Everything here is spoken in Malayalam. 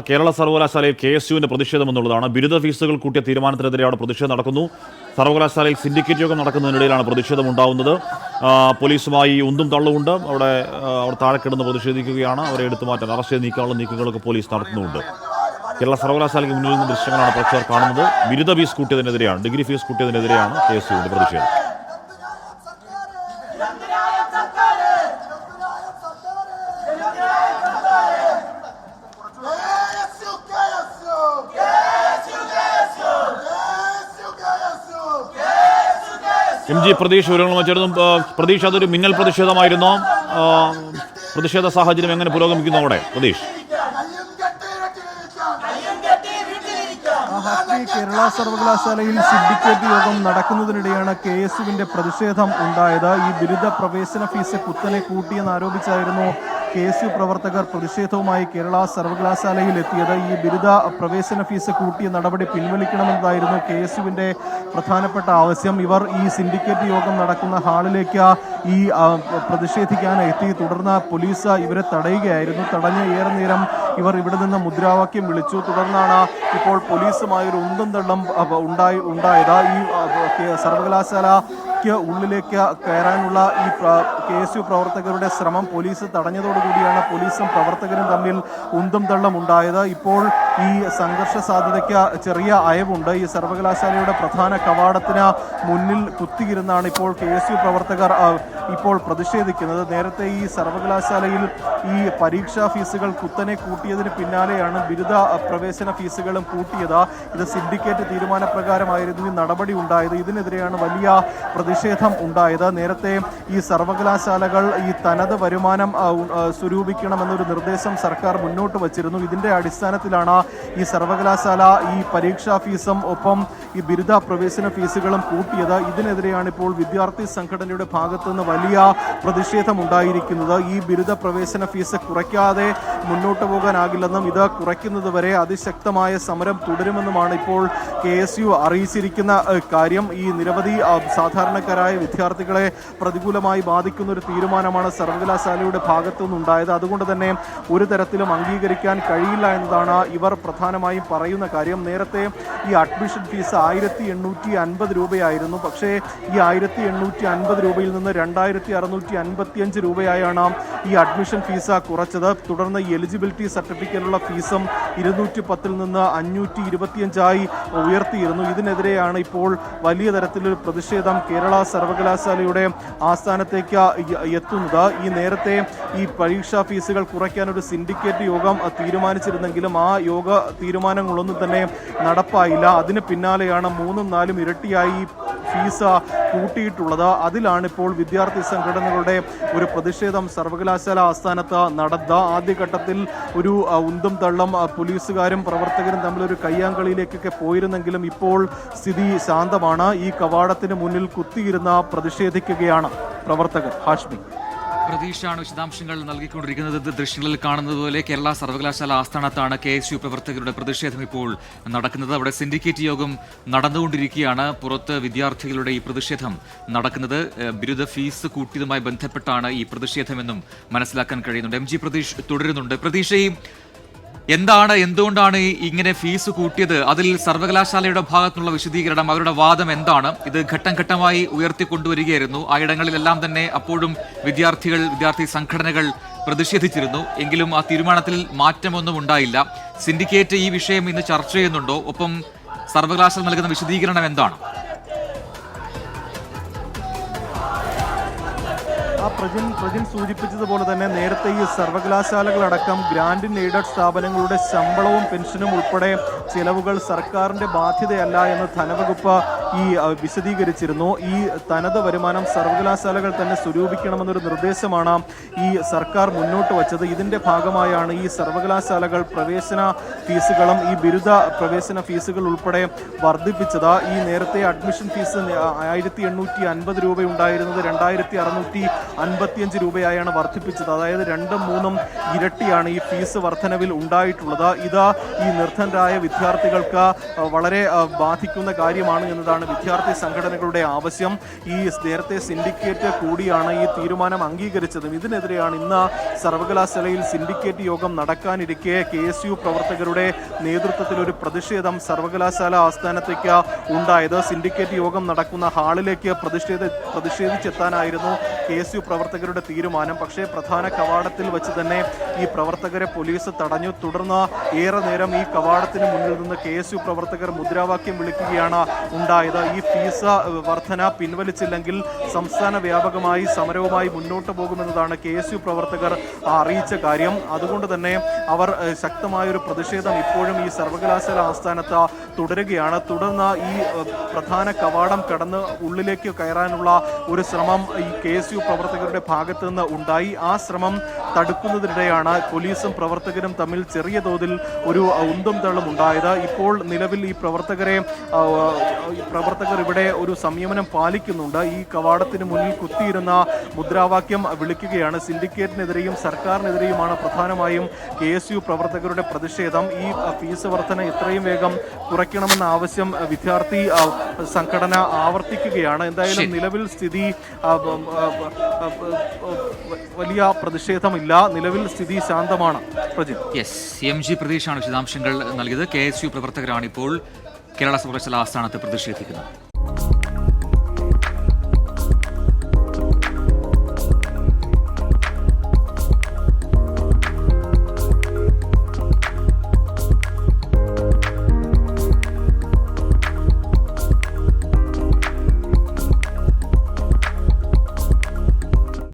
കേരള സർവകലാശാലയിൽ KSUവിന്റെ പ്രതിഷേധം എന്നുള്ളതാണ്. ബിരുദ ഫീസുകൾ കൂട്ടിയ തീരുമാനത്തിനെതിരെ അവിടെ പ്രതിഷേധം നടക്കുന്നു. സർവകലാശാലയിൽ സിൻഡിക്കേറ്റ് യോഗം നടക്കുന്നതിനിടയിലാണ് പ്രതിഷേധം ഉണ്ടാകുന്നത്. പോലീസുമായി ഉന്തും തള്ളുമുണ്ട്. അവിടെ താഴെ കിടന്ന് പ്രതിഷേധിക്കുകയാണ്. അവരെ എടുത്തു മാറ്റാൻ അറസ്റ്റ് ചെയ്ത് നീക്കാനുള്ള നീക്കങ്ങളൊക്കെ പോലീസ് നടത്തുന്നുണ്ട്. കേരള സർവകലാശാലയ്ക്ക് മുന്നിൽ നിന്ന് ദൃശ്യങ്ങളാണ് പ്രേക്ഷകർ കാണുന്നത്. ബിരുദ ഫീസ് കൂട്ടിയതിനെതിരെയാണ്, ഡിഗ്രി ഫീസ് കൂട്ടിയതിനെതിരെയാണ് KSUവിന്റെ പ്രതിഷേധം. പ്രതീക്ഷ വിവരങ്ങളുമായി ചേർന്നു. പ്രതീക്ഷ, അതൊരു മിന്നൽ പ്രതിഷേധമായിരുന്നു. പ്രതിഷേധ സാഹചര്യം എങ്ങനെ പുരോഗമിക്കുന്നു അവിടെ പ്രതീക്ഷ? കേരള സർവകലാശാലയിൽ സിൻഡിക്കേറ്റ് യോഗം നടക്കുന്നതിനിടെയാണ് KSUവിന്റെ പ്രതിഷേധം ഉണ്ടായത്. ഈ ബിരുദ പ്രവേശന ഫീസ് കുത്തനെ കൂട്ടിയെന്നാരോപിച്ചായിരുന്നു KSU പ്രവർത്തകർ പ്രതിഷേധവുമായി കേരള സർവകലാശാലയിൽ എത്തിയത്. ഈ ബിരുദ പ്രവേശന ഫീസ് കൂട്ടിയ നടപടി പിൻവലിക്കണമെന്നതായിരുന്നു KSUവിന്റെ പ്രധാനപ്പെട്ട ആവശ്യം. ഇവർ ഈ സിൻഡിക്കേറ്റ് യോഗം നടക്കുന്ന ഹാളിലേക്ക് ഈ പ്രതിഷേധിക്കാൻ എത്തി. തുടർന്ന് പോലീസ് ഇവരെ തടയുകയായിരുന്നു. തടഞ്ഞ് ഏറെ നേരം ഇവർ ഇവിടെ നിന്ന് മുദ്രാവാക്യം വിളിച്ചു. തുടർന്നാണ് ഇപ്പോൾ പോലീസുമായൊരു ഉന്തും തള്ളും ഉണ്ടായത്. ഈ സർവകലാശാലയ്ക്ക് ഉള്ളിലേക്ക് കയറാനുള്ള ഈ KSU പ്രവർത്തകരുടെ ശ്രമം പോലീസ് തടഞ്ഞതോടുകൂടിയാണ് പോലീസും പ്രവർത്തകരും തമ്മിൽ ഉന്തും തള്ളും ഉണ്ടായത്. ഇപ്പോൾ ഈ സംഘർഷ സാധ്യതയ്ക്ക് ചെറിയ അയവുണ്ട്. ഈ സർവകലാശാലയുടെ പ്രധാന കവാടത്തിന് മുന്നിൽ കുത്തിയിരുന്നാണ് ഇപ്പോൾ KSU പ്രവർത്തകർ ഇപ്പോൾ പ്രതിഷേധിക്കുന്നത്. നേരത്തെ ഈ സർവകലാശാലയിൽ ഈ പരീക്ഷാ ഫീസുകൾ കുത്തനെ കൂട്ടിയതിന് പിന്നാലെയാണ് ബിരുദ പ്രവേശന ഫീസുകളും കൂട്ടിയത്. ഇത് സിൻഡിക്കേറ്റ് തീരുമാനപ്രകാരമായിരുന്നു ഈ നടപടി ഉണ്ടായത്. ഇതിനെതിരെയാണ് വലിയ പ്രതിഷേധം ഉണ്ടായത്. നേരത്തെ ഈ സർവകലാശാലകൾ ഈ തനത് വരുമാനം സ്വരൂപിക്കണമെന്നൊരു നിർദ്ദേശം സർക്കാർ മുന്നോട്ട് വച്ചിരുന്നു. ഇതിന്റെ അടിസ്ഥാനത്തിലാണ് ഈ സർവകലാശാല ഈ പരീക്ഷാ ഫീസും ഒപ്പം ഈ ബിരുദ പ്രവേശന ഫീസുകളും കൂട്ടിയത്. ഇതിനെതിരെയാണ് ഇപ്പോൾ വിദ്യാർത്ഥി സംഘടനയുടെ ഭാഗത്തുനിന്ന് വലിയ പ്രതിഷേധം ഉണ്ടായിരിക്കുന്നത്. ഈ ബിരുദ പ്രവേശന ഫീസ് കുറയ്ക്കാതെ മുന്നോട്ട് പോകാനാകില്ലെന്നും ഇത് കുറയ്ക്കുന്നതുവരെ അതിശക്തമായ സമരം തുടരുമെന്നുമാണ് ഇപ്പോൾ KSU അറിയിച്ചിരിക്കുന്ന കാര്യം. ഈ നിരവധി സാധാരണക്കാരായ വിദ്യാർത്ഥികളെ പ്രതികൂലമായി ബാധിക്കുന്ന ഒരു തീരുമാനമാണ് സർവകലാശാലയുടെ ഭാഗത്തുനിന്നുണ്ടായത്. അതുകൊണ്ട് തന്നെ ഒരു തരത്തിലും അംഗീകരിക്കാൻ കഴിയില്ല എന്നതാണ് ഇവർ പ്രധാനമായും പറയുന്ന കാര്യം. നേരത്തെ ഈ അഡ്മിഷൻ ഫീസ് 1850 രൂപയായിരുന്നു. പക്ഷേ ഈ 1850 രൂപയിൽ നിന്ന് 2655 രൂപയായാണ് ഈ അഡ്മിഷൻ ഫീസ് കുറച്ചത്. തുടർന്ന് ഈ എലിജിബിലിറ്റി സർട്ടിഫിക്കറ്റിനുള്ള ഫീസും 210 നിന്ന് 525 ഉയർത്തിയിരുന്നു. ഇതിനെതിരെയാണ് ഇപ്പോൾ വലിയ തരത്തിലൊരു പ്രതിഷേധം കേരള സർവകലാശാലയുടെ ആസ്ഥാനത്തേക്ക് എത്തുന്നത്. ഈ നേരത്തെ ഈ പരീക്ഷാ ഫീസുകൾ കുറയ്ക്കാൻ ഒരു സിൻഡിക്കേറ്റ് യോഗം തീരുമാനിച്ചിരുന്നെങ്കിലും ആ യോഗ തീരുമാനങ്ങളൊന്നും തന്നെ നടപ്പായില്ല. അതിന് പിന്നാലെയാണ് 3-4 ഇരട്ടിയായി ഫീസ് കൂട്ടിയിട്ടുള്ളത്. അതിലാണ് ഇപ്പോൾ വിദ്യാർത്ഥി സംഘടനകളുടെ ഒരു പ്രതിഷേധം സർവകലാശാല ആസ്ഥാനത്ത് നടന്നത്. ആദ്യഘട്ടത്തിൽ ഒരു ഉന്തും തള്ളം പോലീസുകാരും പ്രവർത്തകരും തമ്മിലൊരു കയ്യാങ്കളിയിലേക്കൊക്കെ പോയിരുന്നെങ്കിലും ഇപ്പോൾ സ്ഥിതി ശാന്തമാണ്. ഈ കവാടത്തിന് മുന്നിൽ കുത്തിയിരുന്ന പ്രതിഷേധിക്കുകയാണ് പ്രവർത്തകർ. ഹാഷ്മി, പ്രതീക്ഷയാണ് വിശദാംശങ്ങൾ നൽകിക്കൊണ്ടിരിക്കുന്നത്. ദൃശ്യങ്ങളിൽ കാണുന്നത് പോലെ കേരള സർവകലാശാല ആസ്ഥാനത്താണ് KSU പ്രവർത്തകരുടെ പ്രതിഷേധം ഇപ്പോൾ നടക്കുന്നത്. അവിടെ സിൻഡിക്കേറ്റ് യോഗം നടന്നുകൊണ്ടിരിക്കുകയാണ്. പുറത്ത് വിദ്യാർത്ഥികളുടെ ഈ പ്രതിഷേധം നടക്കുന്നത് ബിരുദ ഫീസ് കൂട്ടിയതുമായി ബന്ധപ്പെട്ടാണ് ഈ പ്രതിഷേധമെന്നും മനസ്സിലാക്കാൻ കഴിയുന്നുണ്ട്. MG പ്രതീഷ് തുടരുന്നുണ്ട്. പ്രതീക്ഷയും എന്തുകൊണ്ടാണ് ഇങ്ങനെ ഫീസ് കൂട്ടിയത്? അതിൽ സർവകലാശാലയുടെ ഭാഗത്തുനിന്നുള്ള വിശദീകരണം, അവരുടെ വാദം എന്താണ്? ഇത് ഘട്ടം ഘട്ടമായി ഉയർത്തിക്കൊണ്ടുവരികയായിരുന്നു. ആ ഇടങ്ങളിലെല്ലാം തന്നെ അപ്പോഴും വിദ്യാർത്ഥി സംഘടനകൾ പ്രതിഷേധിച്ചിരുന്നു. എങ്കിലും ആ തീരുമാനത്തിൽ മാറ്റമൊന്നും ഉണ്ടായില്ല. സിൻഡിക്കേറ്റ് ഈ വിഷയം ഇന്ന് ചർച്ച ചെയ്യുന്നുണ്ടോ? ഒപ്പം സർവകലാശാല നൽകുന്ന വിശദീകരണം എന്താണ്? പ്രജിൻ സൂചിപ്പിച്ചതുപോലെ തന്നെ നേരത്തെ ഈ സർവകലാശാലകളടക്കം ഗ്രാൻഡ് എയ്ഡഡ് സ്ഥാപനങ്ങളുടെ ശമ്പളവും പെൻഷനും ഉൾപ്പെടെ ചെലവുകൾ സർക്കാരിന്റെ ബാധ്യതയല്ല എന്ന് ധനവകുപ്പ് വിശദീകരിച്ചിരുന്നു. ഈ തനത് വരുമാനം സർവകലാശാലകൾ തന്നെ സ്വരൂപിക്കണമെന്നൊരു നിർദ്ദേശമാണ് ഈ സർക്കാർ മുന്നോട്ട് വച്ചത്. ഇതിന്റെ ഭാഗമായാണ് ഈ സർവകലാശാലകൾ പ്രവേശന ഫീസുകളും ഈ ബിരുദ പ്രവേശന ഫീസുകൾ ഉൾപ്പെടെ വർദ്ധിപ്പിച്ചത്. ഈ നേരത്തെ അഡ്മിഷൻ ഫീസ് 1850 രൂപയുണ്ടായിരുന്നത് 2655 രൂപയായാണ് വർദ്ധിപ്പിച്ചത്. അതായത് 2-3 ഇരട്ടിയാണ് ഈ ഫീസ് വർധനവിൽ ഉണ്ടായിട്ടുള്ളത്. ഇത് ഈ നിർധനരായ വിദ്യാർത്ഥികൾക്ക് വളരെ ബാധിക്കുന്ന കാര്യമാണ് എന്നതാണ് വിദ്യാർത്ഥി സംഘടനകളുടെ ആവശ്യം. ഈ നേരത്തെ സിൻഡിക്കേറ്റ് കൂടിയാണ് ഈ തീരുമാനം അംഗീകരിച്ചതും. ഇതിനെതിരെയാണ് ഇന്ന് സർവകലാശാലയിൽ സിൻഡിക്കേറ്റ് യോഗം നടക്കാനിരിക്കെ KSU പ്രവർത്തകരുടെ നേതൃത്വത്തിൽ ഒരു പ്രതിഷേധം സർവകലാശാല ആസ്ഥാനത്തേക്ക് ഉണ്ടായത്. സിൻഡിക്കേറ്റ് യോഗം നടക്കുന്ന ഹാളിലേക്ക് പ്രതിഷേധിച്ചെത്താനായിരുന്നു KSU പ്രവർത്തകരുടെ തീരുമാനം. പക്ഷേ പ്രധാന കവാടത്തിൽ വെച്ച് തന്നെ ഈ പ്രവർത്തകരെ പോലീസ് തടഞ്ഞു. തുടർന്ന് ഏറെ നേരം ഈ കവാടത്തിന് മുന്നിൽ നിന്ന് KSU പ്രവർത്തകർ മുദ്രാവാക്യം വിളിക്കുകയാണ് ഉണ്ടായത്. ഈ ഫീസ് വർധന പിൻവലിച്ചില്ലെങ്കിൽ സംസ്ഥാന വ്യാപകമായി സമരവുമായി മുന്നോട്ട് പോകുമെന്നതാണ് KSU പ്രവർത്തകർ അറിയിച്ച കാര്യം. അതുകൊണ്ട് തന്നെ അവർ ശക്തമായൊരു പ്രതിഷേധം ഇപ്പോഴും ഈ സർവകലാശാല ആസ്ഥാനത്ത് തുടരുകയാണ്. തുടർന്ന് ഈ പ്രധാന കവാടം കടന്ന് ഉള്ളിലേക്ക് കയറാനുള്ള ഒരു ശ്രമം ഈ KSU പ്രവർത്തകരുടെ ഭാഗത്ത് നിന്ന് ഉണ്ടായി. ആ ശ്രമം തടുക്കുന്നതിനിടെയാണ് പോലീസും പ്രവർത്തകരും തമ്മിൽ ചെറിയ തോതിൽ ഒരു ഉന്തും തള്ളും ഉണ്ടായത്. ഇപ്പോൾ നിലവിൽ ഈ പ്രവർത്തകർ ഇവിടെ ഒരു സംയമനം പാലിക്കുന്നുണ്ട്. ഈ കവാടത്തിന് മുന്നിൽ കുത്തിയിരുന്ന മുദ്രാവാക്യം വിളിക്കുകയാണ്. സിൻഡിക്കേറ്റിനെതിരെയും സർക്കാരിനെതിരെയുമാണ് പ്രധാനമായും KSU പ്രവർത്തകരുടെ പ്രതിഷേധം. ഈ ഫീസ് വർധന എത്രയും വേഗം കുറയ്ക്കണമെന്ന ആവശ്യം വിദ്യാർത്ഥി സംഘടന ആവർത്തിക്കുകയാണ്. എന്തായാലും നിലവിൽ സ്ഥിതി വലിയ പ്രതിഷേധമില്ല. നിലവിൽ സ്ഥിതി ശാന്തമാണ്. MG പ്രതീക്ഷാണ് വിശദാംശങ്ങൾ നൽകിയത്. KSU പ്രവർത്തകരാണ് ഇപ്പോൾ കേരള സർവകലാശാല ആസ്ഥാനത്ത് പ്രതിഷേധിക്കുന്നത്.